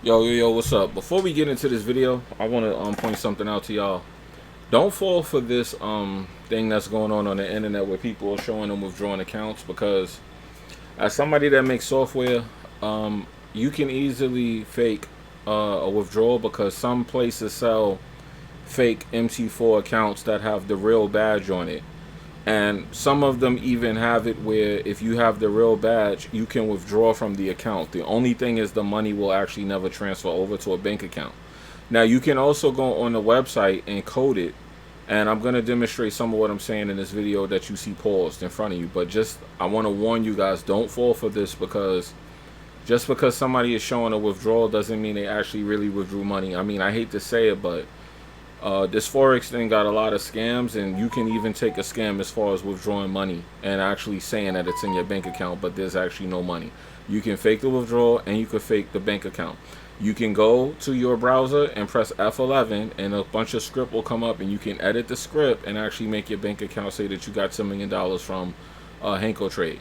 Yo, what's up? Before we get into this video, I want to point something out to y'all. Don't fall for this thing that's going on the internet where people are showing them withdrawing accounts, because as somebody that makes software, you can easily fake a withdrawal, because some places sell fake MT4 accounts that have the real badge on it. And some of them even have it where if you have the real badge, you can withdraw from the account. The only thing is the money will actually never transfer over to a bank account. Now, you can also go on the website and code it. And I'm going to demonstrate some of what I'm saying in this video that you see paused in front of you. But I want to warn you guys, don't fall for this, because just because somebody is showing a withdrawal doesn't mean they actually really withdrew money. I mean, I hate to say it, but this Forex thing got a lot of scams, and you can even take a scam as far as withdrawing money and actually saying that it's in your bank account, but there's actually no money. You can fake the withdrawal and you can fake the bank account. You can go to your browser and press F11 and a bunch of script will come up, and you can edit the script and actually make your bank account say that you got $10 million from Hanko trade,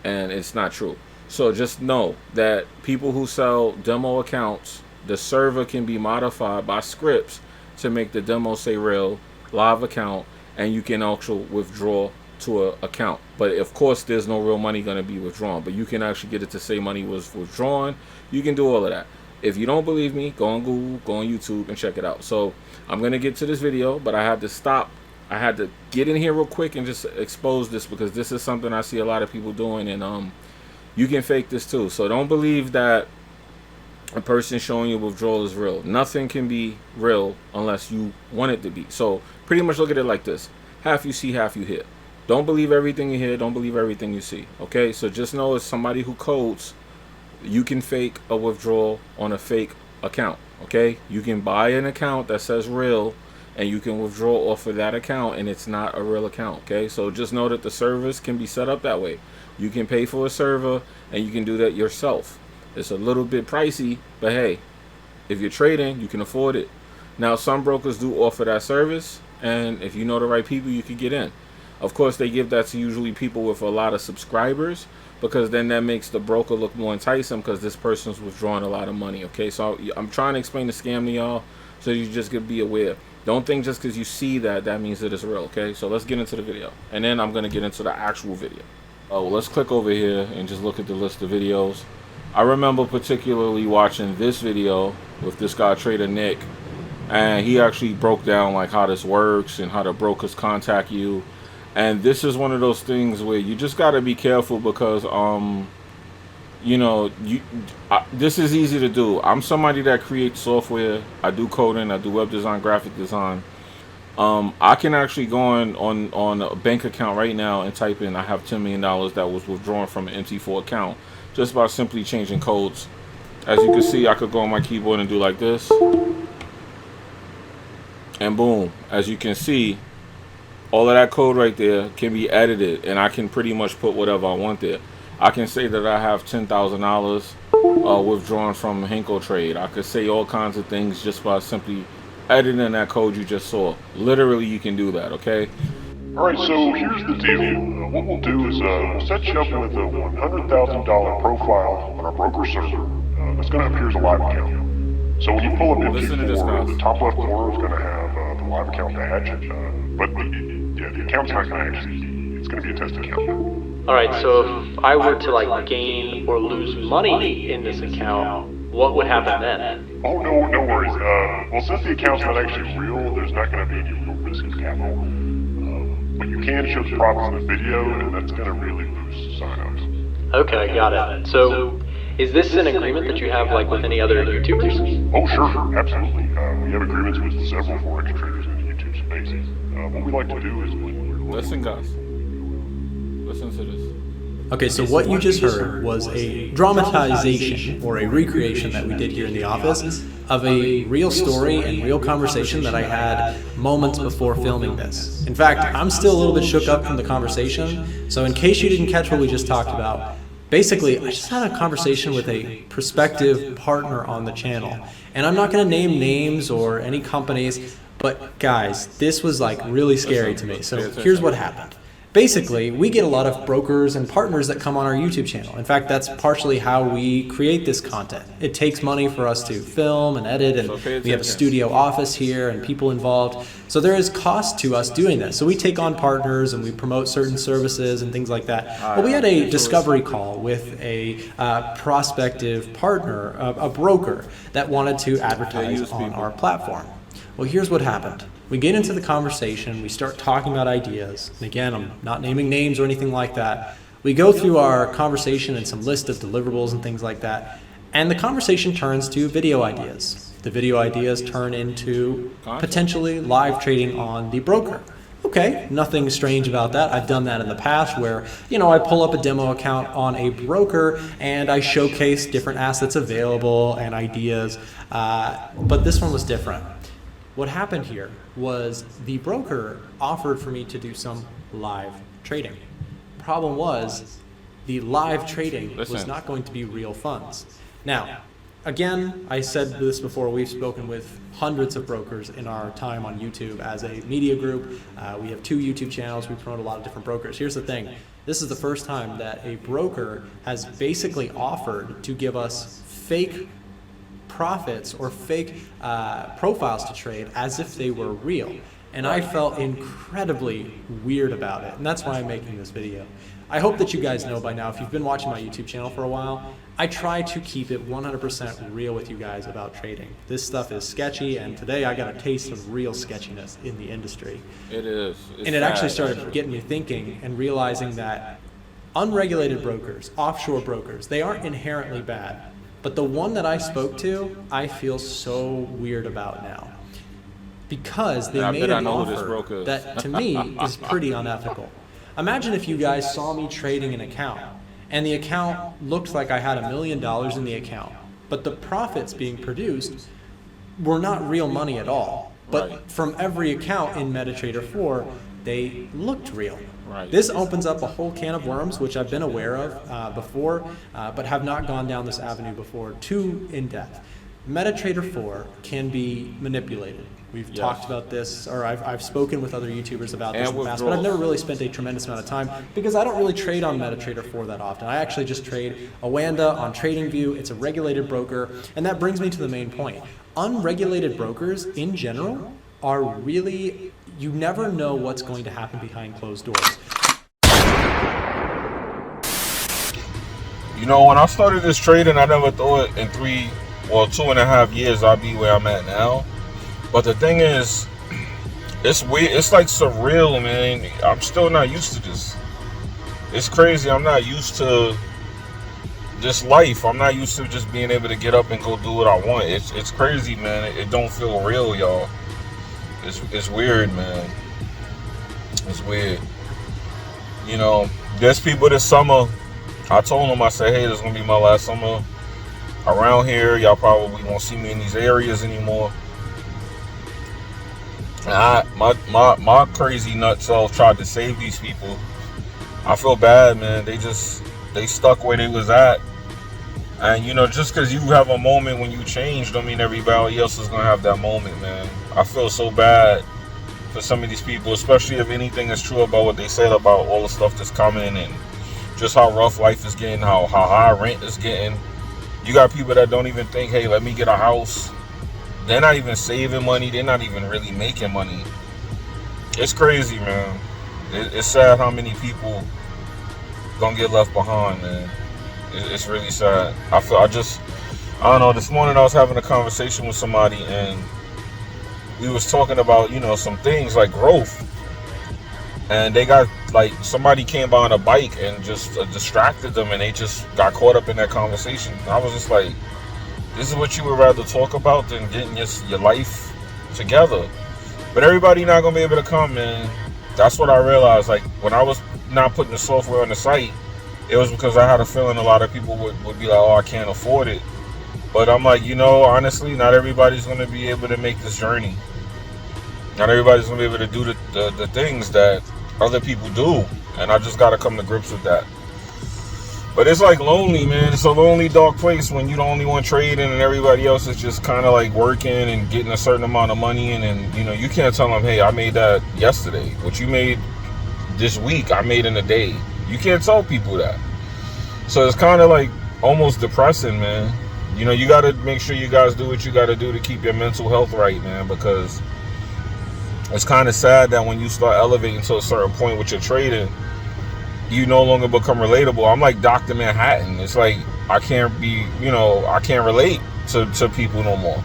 and it's not true. So just know that people who sell demo accounts, the server can be modified by scripts to make the demo say real live account, and you can also withdraw to a account. But of course there's no real money going to be withdrawn, but you can actually get it to say money was withdrawn. You can do all of that. If you don't believe me, go on Google, go on YouTube, and check it out. So I'm going to get to this video, but I had to stop. I had to get in here real quick and just expose this, because this is something I see a lot of people doing, and you can fake this too. So don't believe that a person showing you withdrawal is real. Nothing can be real unless you want it to be. So pretty much look at it like this: half you see, half you hear. Don't believe everything you hear, don't believe everything you see. Okay, so just know, as somebody who codes, you can fake a withdrawal on a fake account. Okay, you can buy an account that says real and you can withdraw off of that account, and it's not a real account. Okay, so just know that the servers can be set up that way. You can pay for a server and you can do that yourself. It's a little bit pricey, but hey, if you're trading, you can afford it. Now, some brokers do offer that service, and if you know the right people, you can get in. Of course, they give that to usually people with a lot of subscribers, because then that makes the broker look more enticing, because this person's withdrawing a lot of money. Okay, so I'm trying to explain the scam to y'all, so you just could be aware. Don't think just because you see that means that it's real. Okay, so let's get into the video, and then I'm going to get into the actual video. Oh, well, let's click over here and just look at the list of videos. I remember particularly watching this video with this guy, Trader Nick, and he actually broke down like how this works and how the brokers contact you. And this is one of those things where you just got to be careful, because you know, this is easy to do. I'm somebody that creates software. I do coding, I do web design, graphic design. I can actually go on a bank account right now and type in, I have $10 million that was withdrawn from an MT4 account, just by simply changing codes. As you can see, I could go on my keyboard and do like this, and boom, as you can see, all of that code right there can be edited, and I can pretty much put whatever I want there. I can say that I have $10,000 withdrawn from Hanko trade. I could say all kinds of things just by simply editing that code you just saw. Literally, you can do that. Okay. Alright, so here's the deal. What we'll do is we'll set you up with a $100,000 profile on our broker server that's going to appear as a live account. So when you pull up MT4, the top left corner is going to have the live account badge, but the account's not going to actually, it's going to be a test account. Alright, so if I were to like gain or lose money in this account, what would happen then? Oh, no worries. Well, since the account's not actually real, there's not going to be any real risk of capital. But you can show the profits in the video, and that's going to really boost signups. Okay, got it. So, is this an agreement that you have like with any other YouTubers? Oh, sure, absolutely. We have agreements with several Forex traders in the YouTube space. What we like to do is Listen, guys. Listen to this. Okay, so what you just heard was a dramatization or a recreation that we did here in the office of a real story and real conversation that I had moments before filming this. In fact, I'm still a little bit shook up from the conversation, so in case you didn't catch what we just talked about, basically I just had a conversation with a prospective partner on the channel. And I'm not going to name names or any companies, but guys, this was like really scary to me. So here's what happened. Basically, we get a lot of brokers and partners that come on our YouTube channel. In fact, that's partially how we create this content. It takes money for us to film and edit, and we have a studio office here and people involved. So there is cost to us doing this. So we take on partners and we promote certain services and things like that. But we had a discovery call with a prospective partner, a broker that wanted to advertise on our platform. Well, here's what happened. We get into the conversation, we start talking about ideas. And again, I'm not naming names or anything like that. We go through our conversation and some list of deliverables and things like that. And the conversation turns to video ideas. The video ideas turn into potentially live trading on the broker. Okay, nothing strange about that. I've done that in the past where, I pull up a demo account on a broker and I showcase different assets available and ideas. But this one was different. What happened here was the broker offered for me to do some live trading. Problem was, the live trading was not going to be real funds. Now, again, I said this before, we've spoken with hundreds of brokers in our time on YouTube as a media group. We have 2 YouTube channels, we promote a lot of different brokers. Here's the thing, this is the first time that a broker has basically offered to give us fake profits or fake profiles to trade as if they were real. And I felt incredibly weird about it. And that's why I'm making this video. I hope that you guys know by now, if you've been watching my YouTube channel for a while, I try to keep it 100% real with you guys about trading. This stuff is sketchy, and today I got a taste of real sketchiness in the industry. It is. And it actually started getting me thinking and realizing that unregulated brokers, offshore brokers, they aren't inherently bad. But the one that I spoke to, I feel so weird about now. Because they made an offer that, to me, is pretty unethical. Imagine if you guys saw me trading an account, and the account looked like I had $1 million in the account, but the profits being produced were not real money at all. But from every account in MetaTrader 4, they looked real. This opens up a whole can of worms, which I've been aware of before, but have not gone down this avenue before too in depth. MetaTrader 4 can be manipulated. We've talked about this, or I've spoken with other YouTubers about this in the past, but I've never really spent a tremendous amount of time because I don't really trade on MetaTrader 4 that often. I actually just trade Awanda on TradingView. It's a regulated broker, and that brings me to the main point. Unregulated brokers, in general, are really, you never know what's going to happen behind closed doors. When I started this trading, I never thought in 2.5 years I'd be where I'm at now. But the thing is, it's weird. It's like surreal, man. I'm still not used to this. It's crazy. I'm not used to this life. I'm not used to just being able to get up and go do what I want. It's crazy, man. It don't feel real, y'all. It's weird, man. It's weird. There's people this summer. I told them, I said, hey, this is gonna be my last summer around here. Y'all probably won't see me in these areas anymore. My crazy nut self tried to save these people. I feel bad, man. They stuck where they was at. And just because you have a moment when you change don't mean everybody else is gonna have that moment, man. I feel so bad for some of these people, especially if anything is true about what they said about all the stuff that's coming and just how rough life is getting, how high rent is getting. You got people that don't even think, hey, let me get a house. They're not even saving money. They're not even really making money. It's crazy, man. It's sad how many people gonna get left behind, man. It's really sad. I don't know, this morning I was having a conversation with somebody and we was talking about, some things like growth. And they got, somebody came by on a bike and just distracted them and they just got caught up in that conversation. And I was just like, this is what you would rather talk about than getting your life together. But everybody not going to be able to come, man. That's what I realized. When I was not putting the software on the site, it was because I had a feeling a lot of people would be like, oh, I can't afford it. But I'm like, honestly, not everybody's going to be able to make this journey. Not everybody's going to be able to do the things that other people do. And I just got to come to grips with that. But it's lonely, man. It's a lonely, dark place when you're the only one trading and everybody else is just kind of working and getting a certain amount of money. And you can't tell them, hey, I made that yesterday. What you made this week I made in a day. You can't tell people that. So it's kind of like almost depressing, man. You know, you got to make sure you guys do what you got to do to keep your mental health right, man, because it's kind of sad that when you start elevating to a certain point with your trading, you no longer become relatable. I'm like Dr. Manhattan. It's like I can't be, you know, I can't relate to people no more.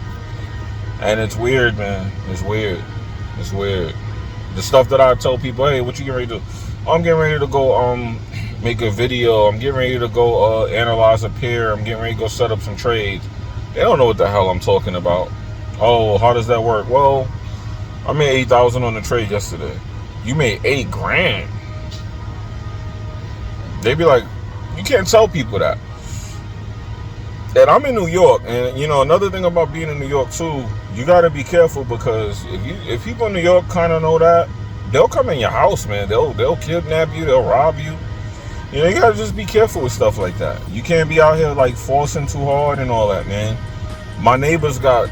And it's weird, man. It's weird. It's weird. The stuff that I tell people, hey, what you getting ready to do? I'm getting ready to go make a video. I'm getting ready to go analyze a pair. I'm getting ready to go set up some trades. They don't know what the hell I'm talking about. Oh, how does that work? Well, I made 8,000 on the trade yesterday. You made $8,000. They be like, you can't tell people that. And I'm in New York, and you know, another thing about being in New York too, you gotta be careful, because if people in New York kind of know that, they'll come in your house, man. They'll kidnap you, they'll rob you. You know, you gotta just be careful with stuff like that. You can't be out here like forcing too hard and all that, man. My neighbors got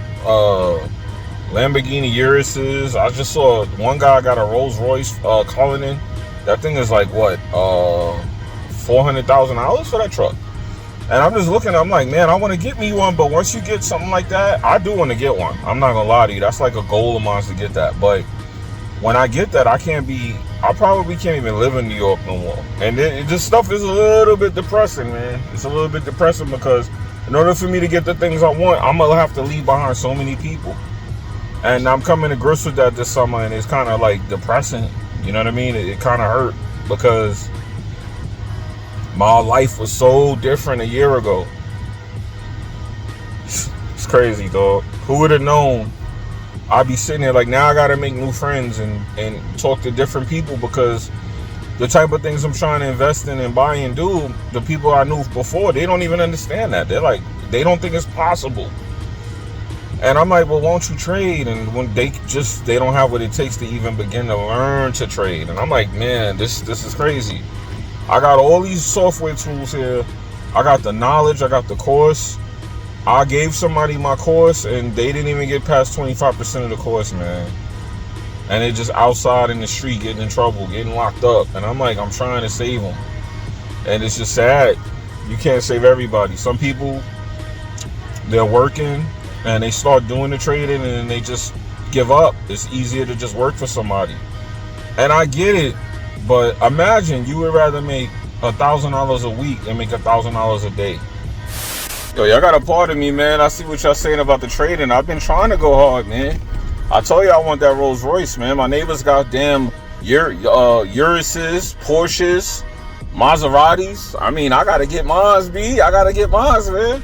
Lamborghini Urises. I just saw one guy got a Rolls Royce Cullinan. That thing is like what, $400,000 for that truck. And I'm just looking, I'm like, man, I want to get me one, but once you get something like that, I do want to get one. I'm not gonna lie to you, that's like a goal of mine to get that. But when I get that, I probably can't even live in New York no more. And this stuff is a little bit depressing, man. It's a little bit depressing because in order for me to get the things I want, I'm gonna have to leave behind so many people. And I'm coming to grips with that this summer, and it's kind of like depressing. You know what I mean? It kind of hurt because my life was so different a year ago. It's crazy, dog. Who would have known? I'd be sitting there like, now I gotta make new friends and talk to different people, because the type of things I'm trying to invest in and buy and do, the people I knew before, they don't even understand that. They're like, they don't think it's possible. And I'm like, well, won't you trade? And when they don't have what it takes to even begin to learn to trade. And I'm like, man, this is crazy. I got all these software tools here. I got the knowledge. I got the course. I gave somebody my course, and they didn't even get past 25% of the course, man. And they're just outside in the street getting in trouble, getting locked up. And I'm like, I'm trying to save them. And it's just sad. You can't save everybody. Some people, they're working, and they start doing the trading, and they just give up. It's easier to just work for somebody. And I get it. But imagine you would rather make $1,000 a week than make $1,000 a day. Yo, y'all got a part of me, man. I see what y'all saying about the trading. I've been trying to go hard, man. I told you I want that Rolls Royce, man. My neighbors got damn Urises, Porsches, Maseratis. I mean, I gotta get mines, B. I gotta get mines, man.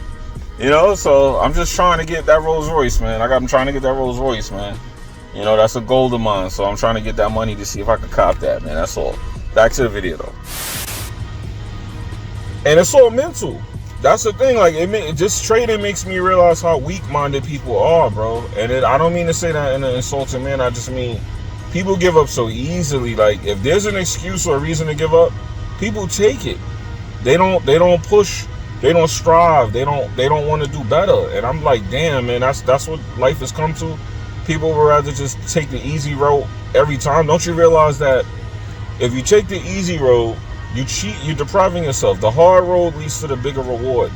You know, so I'm just trying to get that Rolls Royce, man. I'm trying to get that Rolls Royce, man. You know, that's a goal of mine, so I'm trying to get that money to see if I can cop that, man. That's all. Back to the video, though. And it's all mental. That's the thing. Like, just trading makes me realize how weak-minded people are, bro. And I don't mean to say that in an insulting manner. I just mean people give up so easily. Like, if there's an excuse or a reason to give up, people take it. They don't push. They don't strive. They don't want to do better. And I'm like, damn, man. That's what life has come to. People would rather just take the easy road every time. Don't you realize that if you take the easy road, you cheat, you're depriving yourself. The hard road leads to the bigger reward.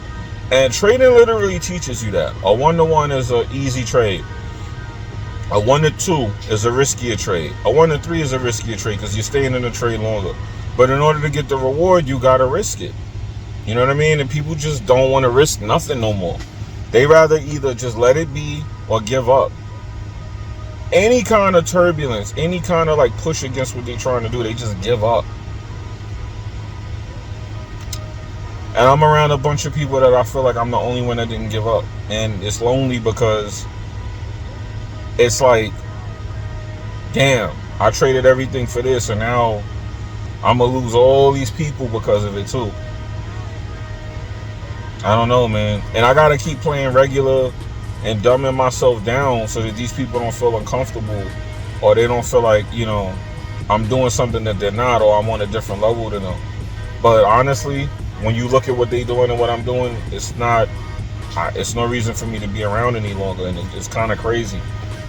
And trading literally teaches you that. A 1-to-1 is an easy trade. A 1-to-2 is a riskier trade. A 1-to-3 is a riskier trade because you're staying in the trade longer. But in order to get the reward, you got to risk it. You know what I mean? And people just don't want to risk nothing no more. They rather either just let it be or give up. Any kind of turbulence, any kind of like push against what they're trying to do, they just give up. And I'm around a bunch of people that I feel like I'm the only one that didn't give up. And it's lonely because it's like, damn, I traded everything for this, and now I'm going to lose all these people because of it too. I don't know, man. And I got to keep playing regular and dumbing myself down so that these people don't feel uncomfortable, or they don't feel like, you know, I'm doing something that they're not, or I'm on a different level than them. But honestly, when you look at what they're doing and what I'm doing, it's no reason for me to be around any longer, and it's kind of crazy.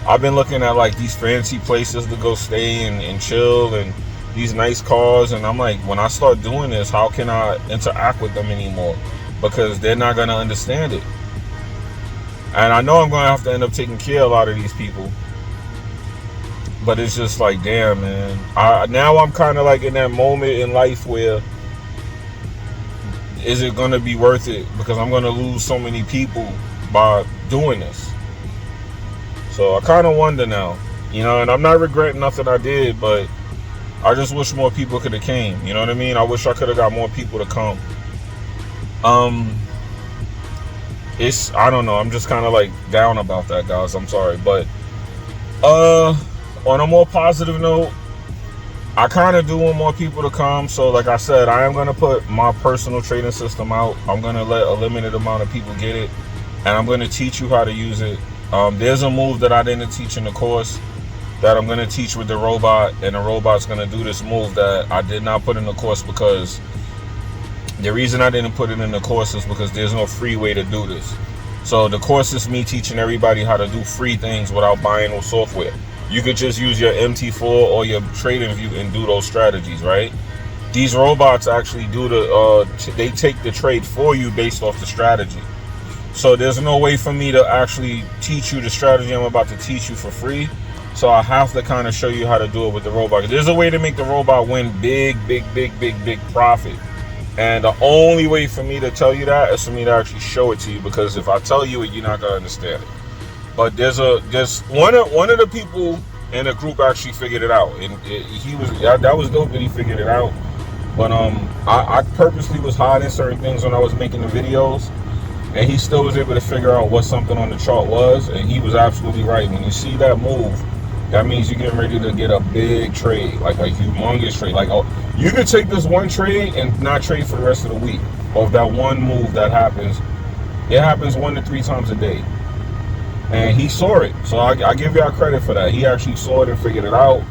I've been looking at like these fancy places to go stay and chill, and these nice cars, and I'm like, when I start doing this, how can I interact with them anymore? Because they're not gonna understand it. And I know I'm gonna have to end up taking care of a lot of these people. But it's just like, damn, man. Now I'm kind of like in that moment in life where, is it gonna be worth it? Because I'm gonna lose so many people by doing this. So I kind of wonder now, and I'm not regretting nothing I did, but I just wish more people could have came. You know what I mean? I wish I could have got more people to come. I don't know. I'm just kind of like down about that, guys. I'm sorry, but on a more positive note, I kind of do want more people to come. So like I said, I am going to put my personal trading system out. I'm going to let a limited amount of people get it, and I'm going to teach you how to use it. There's a move that I didn't teach in the course that I'm going to teach with the robot, and the robot's going to do this move that I did not put in the course, because the reason I didn't put it in the course is because there's no free way to do this. So the course is me teaching everybody how to do free things without buying no software. You could just use your MT4 or your TradingView and do those strategies, right? These robots actually do they take the trade for you based off the strategy. So there's no way for me to actually teach you the strategy I'm about to teach you for free. So I have to kind of show you how to do it with the robot. There's a way to make the robot win big profit. And the only way for me to tell you that is for me to actually show it to you, because if I tell you it, you're not gonna understand it. But there's one of the people in the group actually figured it out, and that was dope that he figured it out. But I purposely was hiding certain things when I was making the videos, and he still was able to figure out what something on the chart was, and he was absolutely right. When you see that move, that means you're getting ready to get a big trade, like a humongous trade. Like, oh, you could take this one trade and not trade for the rest of the week of that one move that happens. It happens 1 to 3 times a day. And he saw it. So I give y'all credit for that. He actually saw it and figured it out.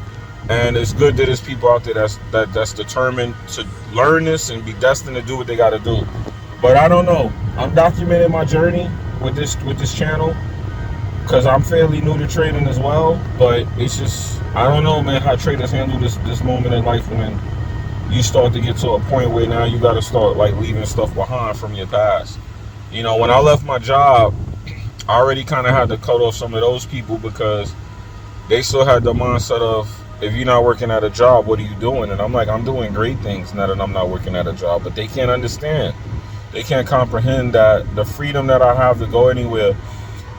And it's good that there's people out there that's determined to learn this and be destined to do what they got to do. But I don't know. I'm documenting my journey with this channel, because I'm fairly new to trading as well. But it's just, I don't know, man, how traders handle this moment in life when you start to get to a point where now you got to start like leaving stuff behind from your past. When I left my job, I already kind of had to cut off some of those people, because they still had the mindset of, if you're not working at a job, what are you doing? And I'm like, I'm doing great things now that I'm not working at a job. But they can't understand. They can't comprehend that the freedom that I have to go anywhere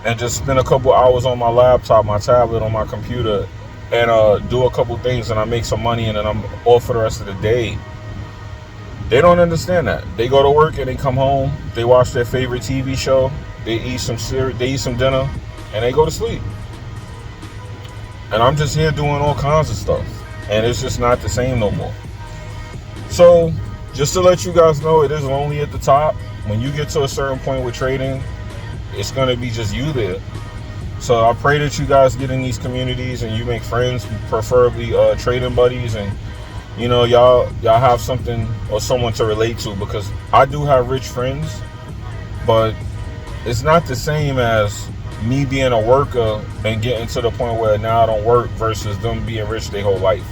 and just spend a couple hours on my laptop, my tablet, on my computer, and do a couple things, and I make some money, and then I'm off for the rest of the day. They don't understand that. They go to work and they come home, they watch their favorite TV show, they eat some cereal, they eat some dinner, and they go to sleep. And I'm just here doing all kinds of stuff, and it's just not the same no more. So just to let you guys know, it is lonely at the top. When you get to a certain point with trading, it's going to be just you there. So I pray that you guys get in these communities and you make friends, preferably trading buddies, and y'all have something or someone to relate to, because I do have rich friends, but it's not the same as me being a worker and getting to the point where now I don't work versus them being rich their whole life.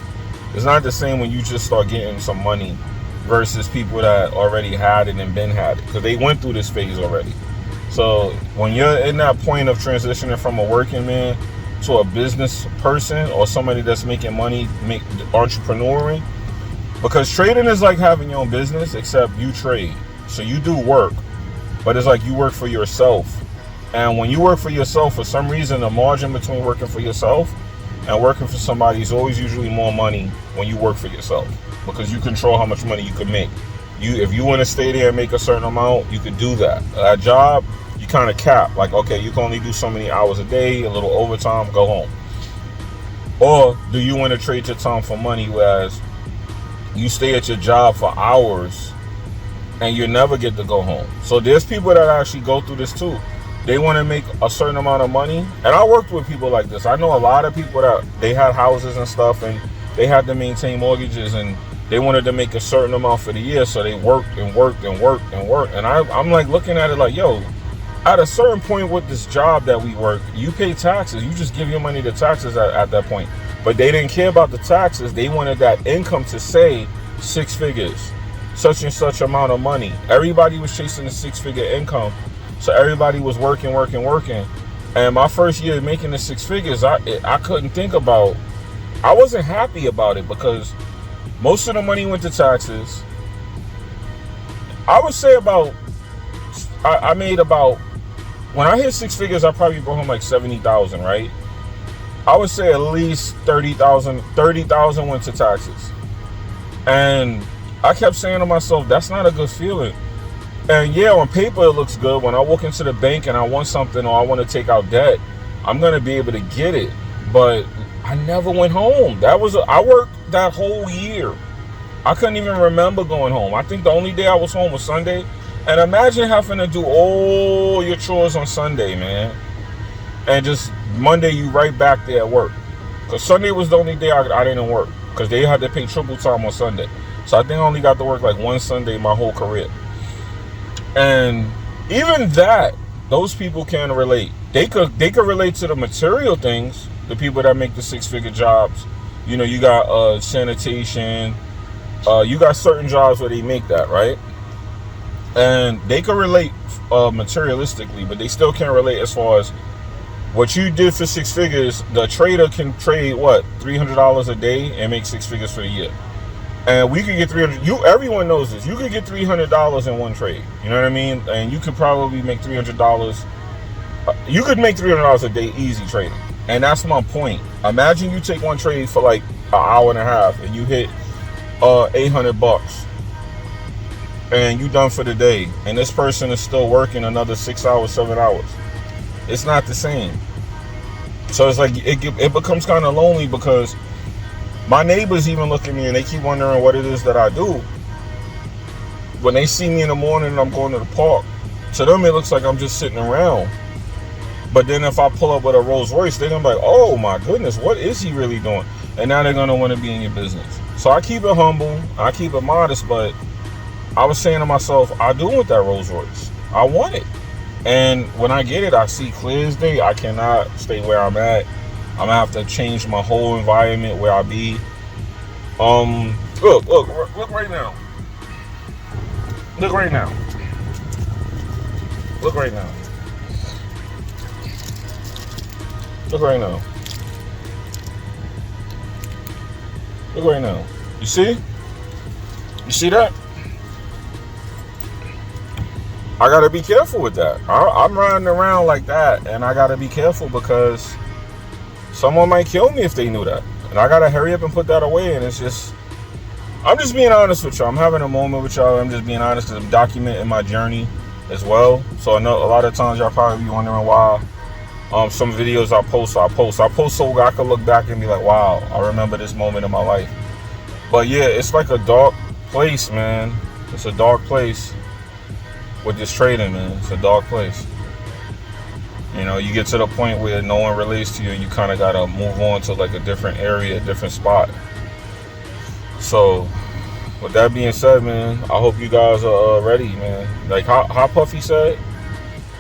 It's not the same when you just start getting some money versus people that already had it and been had it, because they went through this phase already. So when you're in that point of transitioning from a working man to a business person or somebody that's making money, entrepreneuring, because trading is like having your own business, except you trade. So you do work, but it's like you work for yourself. And when you work for yourself, for some reason, the margin between working for yourself and working for somebody is always usually more money when you work for yourself, because you control how much money you can make. If you want to stay there and make a certain amount, you could do that. At a job, you kind of cap, like, okay, you can only do so many hours a day, a little overtime, go home. Or do you want to trade your time for money, whereas you stay at your job for hours and you never get to go home? So there's people that actually go through this too. They want to make a certain amount of money. And I worked with people like this. I know a lot of people that they had houses and stuff, and they had to maintain mortgages, and they wanted to make a certain amount for the year. So they worked and worked and worked and worked. And I'm like looking at it like, yo, at a certain point with this job that we work, you pay taxes. You just give your money to taxes at that point. But they didn't care about the taxes. They wanted that income to say 6 figures, such and such amount of money. Everybody was chasing the 6-figure income. So everybody was working. And my first year making the 6 figures, I couldn't think about, I wasn't happy about it because most of the money went to taxes. I would say I made about, when I hit 6 figures, I probably brought home like 70,000, right? I would say at least 30,000 went to taxes. And I kept saying to myself, that's not a good feeling. And yeah, on paper it looks good. When I walk into the bank and I want something or I want to take out debt, I'm going to be able to get it. But I never went home. I worked that whole year. I couldn't even remember going home. I think the only day I was home was Sunday. And imagine having to do all your chores on Sunday, man. And just Monday you right back there at work. Because Sunday was the only day I didn't work. Because they had to pay triple time on Sunday. So I think I only got to work like one Sunday my whole career. And even that, those people can relate. They could relate to the material things. The people that make the 6-figure jobs. You know, you got sanitation. You got certain jobs where they make that, right? And they can relate materialistically, but they still can't relate as far as what you did for 6 figures. The trader can trade what, $300 a day and make 6 figures for a year. And we could get everyone knows this. You could get $300 in one trade. You know what I mean? And you could probably make $300. You could make $300 a day easy trading. And that's my point. Imagine you take one trade for like an hour and a half and you hit $800 and you done for the day, and this person is still working another 6 hours, 7 hours. It's not the same. So it's like it becomes kind of lonely because my neighbors even look at me and they keep wondering what it is that I do. When they see me in the morning and I'm going to the park, to them it looks like I'm just sitting around. But then if I pull up with a Rolls Royce, they're going to be like, oh my goodness, what is he really doing? And now they're going to want to be in your business. So I keep it humble, I keep it modest, but I was saying to myself, I do want that Rolls Royce. I want it. And when I get it, I see clear as day, I cannot stay where I'm at. I'm gonna have to change my whole environment where I be. Look right now. Look right now. Look right now. Look right now. Look right now. You see? You see that? I gotta be careful with that. I'm riding around like that, and I gotta be careful because someone might kill me if they knew that. And I gotta hurry up and put that away. And it's just, I'm just being honest with y'all. I'm having a moment with y'all. I'm just being honest because I'm documenting my journey as well. So I know a lot of times y'all probably be wondering why some videos I post so I can look back and be like, wow, I remember this moment in my life. But yeah, it's like a dark place, man. It's a dark place with this trading, man. It's a dark place. You know, you get to the point where no one relates to you and you kind of got to move on to like a different area, a different spot. So with that being said, man, I hope you guys are ready, man. Like how Puffy said,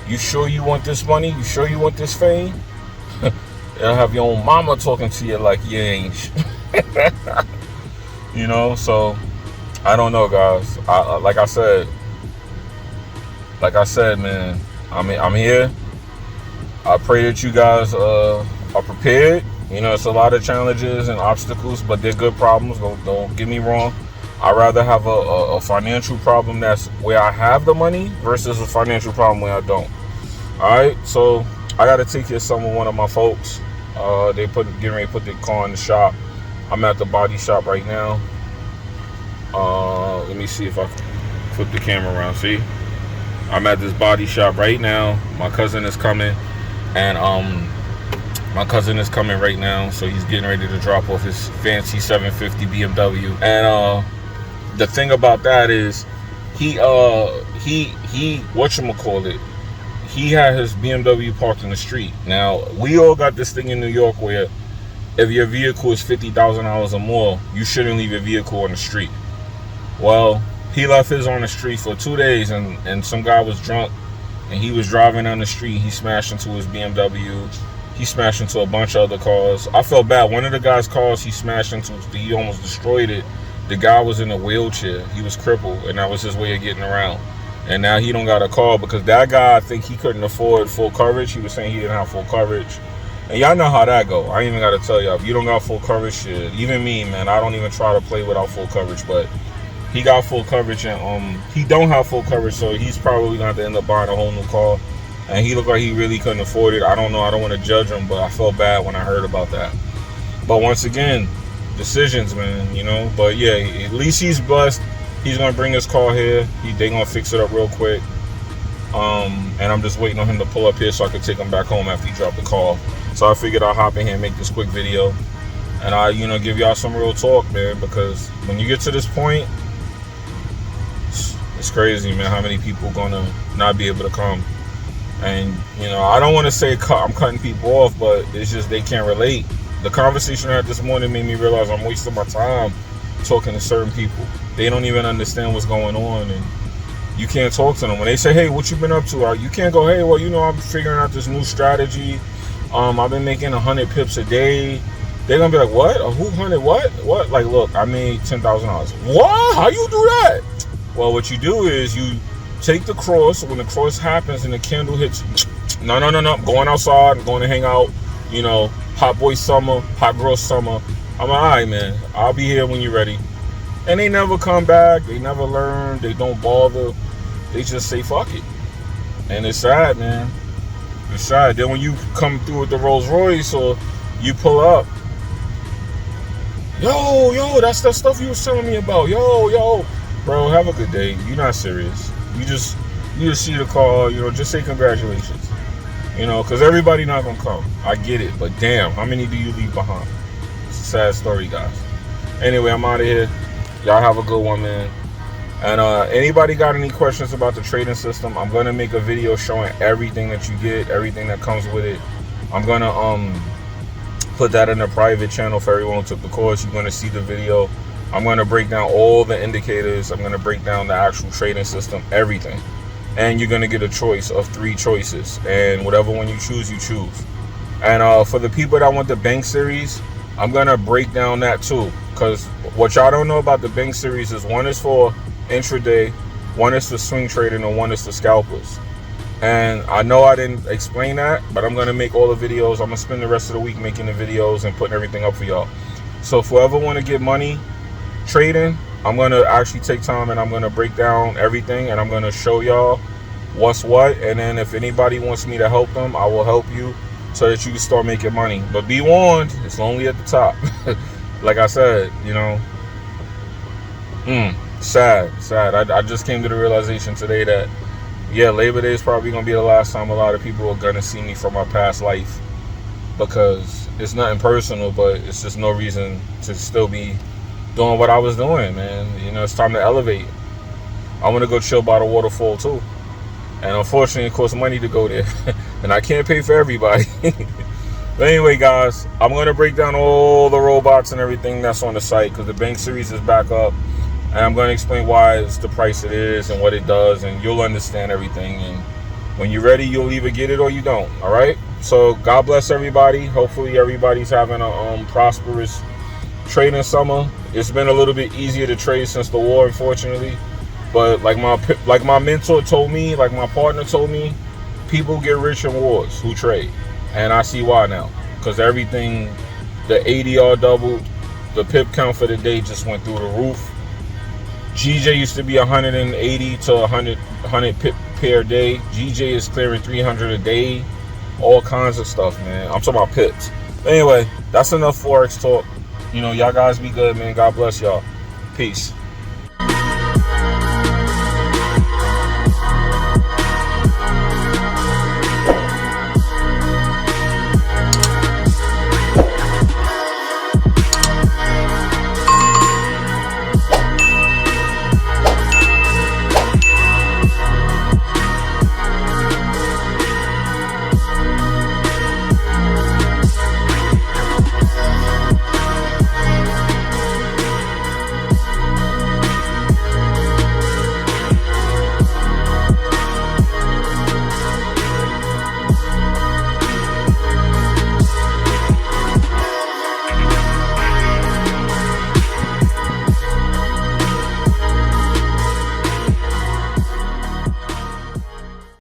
you sure you want this money? You sure you want this fame? You'll have your own mama talking to you like you ain't. You know, so I don't know, guys. Like I said, man, I'm here. I pray that you guys are prepared. You know, it's a lot of challenges and obstacles, but they're good problems. Don't get me wrong. I'd rather have a financial problem that's where I have the money versus a financial problem where I don't. All right, so I got to take care of one of my folks. They getting ready to put the car in the shop. I'm at the body shop right now. Let me see if I can flip the camera around. See, I'm at this body shop right now. My cousin is coming, and my cousin is coming right now, so he's getting ready to drop off his fancy 750 BMW. And the thing about that is, he whatchamacallit, he had his BMW parked in the street. Now, we all got this thing in New York where if your vehicle is $50,000 or more, you shouldn't leave your vehicle on the street. Well, he left his on the street for 2 days, and some guy was drunk, and he was driving on the street. He smashed into his BMW. He smashed into a bunch of other cars. I felt bad. One of the guy's cars he smashed into, he almost destroyed it. The guy was in a wheelchair. He was crippled, and that was his way of getting around. And now he don't got a car because that guy, I think he couldn't afford full coverage. He was saying he didn't have full coverage. And y'all know how that go. I ain't even got to tell y'all. If you don't got full coverage, shit. Even me, man, I don't even try to play without full coverage. But he got full coverage, and he don't have full coverage, so he's probably going to have to end up buying a whole new car. And he looked like he really couldn't afford it. I don't know. I don't want to judge him, but I felt bad when I heard about that. But once again, decisions, man, you know. But yeah, at least he's blessed. He's going to bring his car here. They going to fix it up real quick. And I'm just waiting on him to pull up here so I can take him back home after he dropped the car. So I figured I'll hop in here and make this quick video. And I, you know, give y'all some real talk, man, because when you get to this point, it's crazy, man, how many people gonna not be able to come. And, you know, I don't want to say I'm cutting people off, but it's just they can't relate. The conversation I had this morning made me realize I'm wasting my time talking to certain people. They don't even understand what's going on, and you can't talk to them. When they say, hey, what you been up to? You can't go, hey, well, you know, I'm figuring out this new strategy. I've been making 100 pips a day. They're going to be like, what? Who 100 what? What? Like, look, I made $10,000. What? How you do that? Well, what you do is you take the cross. When the cross happens and the candle hits, no, I'm going outside. I'm going to hang out. You know, hot boy summer, hot girl summer. I'm like, all right, man, I'll be here when you're ready. And they never come back. They never learn. They don't bother. They just say, fuck it. And it's sad, man. It's sad. Then when you come through with the Rolls Royce or you pull up, yo, that's that stuff you was telling me about. Yo, bro, have a good day. You're not serious. You just see the car, you know, just say congratulations. You know, because everybody not going to come. I get it. But damn, how many do you leave behind? It's a sad story, guys. Anyway, I'm out of here. Y'all have a good one, man. And anybody got any questions about the trading system, I'm going to make a video showing everything that you get, everything that comes with it. I'm going to put that in a private channel for everyone who took the course. You're going to see the video. I'm going to break down all the indicators. I'm going to break down the actual trading system, everything. And you're going to get a choice of 3 choices. And whatever one you choose, you choose. And for the people that want the bank series, I'm going to break down that too. Because what y'all don't know about the bank series is one is for intraday, one is for swing trading, and one is for scalpers. And I know I didn't explain that, but I'm going to make all the videos. I'm going to spend the rest of the week making the videos and putting everything up for y'all. So if whoever want to get money trading, I'm going to actually take time and I'm going to break down everything and I'm going to show y'all what's what. And then if anybody wants me to help them, I will help you so that you can start making money. But be warned, it's only at the top. Like I said, you know, sad. I just came to the realization today that, yeah, Labor Day is probably going to be the last time a lot of people are going to see me from my past life, because it's nothing personal, but it's just no reason to still be doing what I was doing, man. You know, it's time to elevate. I want to go chill by the waterfall too. And unfortunately, it costs money to go there. And I can't pay for everybody. But anyway, guys, I'm going to break down all the robots and everything that's on the site, because the bank series is back up. And I'm going to explain why it's the price it is and what it does. And you'll understand everything. And when you're ready, you'll either get it or you don't. All right? So God bless everybody. Hopefully everybody's having a prosperous trading summer. It's been a little bit easier to trade since the war, unfortunately. But like my mentor told me, like my partner told me, people get rich in wars who trade. And I see why now. Because everything, the ADR doubled. The pip count for the day just went through the roof. GJ used to be 180 to 100 pip per day. GJ is clearing 300 a day. All kinds of stuff, man. I'm talking about pips. Anyway, that's enough Forex talk. You know, y'all guys be good, man. God bless y'all. Peace.